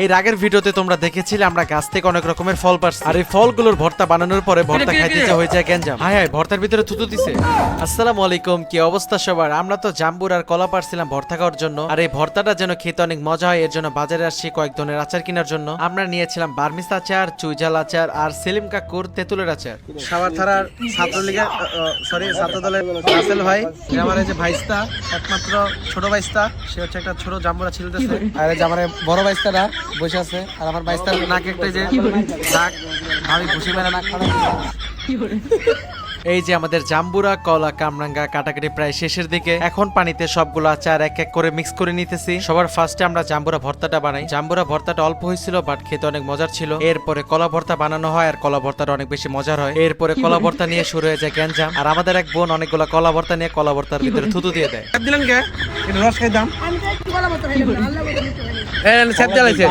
এই আগের ভিডিওতে তোমরা দেখেছিলে আমরা গাছ থেকে অনেক রকমের ফল পারছি, আর এই ফলগুলোর ভর্তা বানানোর পরে ভর্তা খাইতে যা হয়ে যায় গ্যাঞ্জাম। হায় হায়, ভর্তার ভিতরে থুতু দিছে। আসসালামু আলাইকুম, কি অবস্থা সবার? আমরা তো জাম্বুর আর কলা পারছিলাম ভর্তা খাওয়ার জন্য, আর এই ভর্তাটা যেন খেতে অনেক মজা হয় এর জন্য বাজারে আসছি কয়েক ধরনের আচার কেনার জন্য। আমরা নিয়েছিলাম বার্মিস আচার, চুইঝাল আচার আর সেলিম কাকুর তেঁতুলের আচার। সাভার থানার ছাত্রলীগের ছাত্র দলের রাসেল ভাই, আমার এই যে ভাইস্তা, একমাত্র ছোট ভাইস্তা, সে হচ্ছে একটা ছোট জাম্বুরা ছিলতেছে, আর এই যে আমার বড় ভাইস্তারা বসে আছে, আর আমার ভাইস্তার নাকে একটা যে দাগ, আমি খুশি মেরে নাক ফাটাই। এই যে আমাদের জাম্বুরা, কলা, কামরাঙ্গা কাটাকাটি প্রায় শেষের দিকে। এখন পানিতে সবগুলো আচার এক এক করে মিক্স করে নিতেছি। সবার ফার্স্টে আমরা জাম্বুরা ভর্তাটা বানাই। জাম্বুরা ভর্তাটা অল্প হয়েছিল বাট খেতে অনেক মজার ছিল। এরপরে কলা ভর্তা বানানো হয়, আর কলা ভর্তাটা অনেক বেশি মজার হয়। এরপরে কলা ভর্তা নিয়ে শুরু হয়ে যায় গ্যাঞ্জাম, আর আমাদের এক বোন অনেকগুলো কলা ভর্তা নিয়ে কলা ভর্তার ভিতরে থুতু দিয়ে দেয়। দিলেন কে? এটা রস খাইতাম, আমি তো একটু বলা মতো হইলাম না, আল্লাহ বলে দিতে পারি। স্যাপ জ্বালাইছে।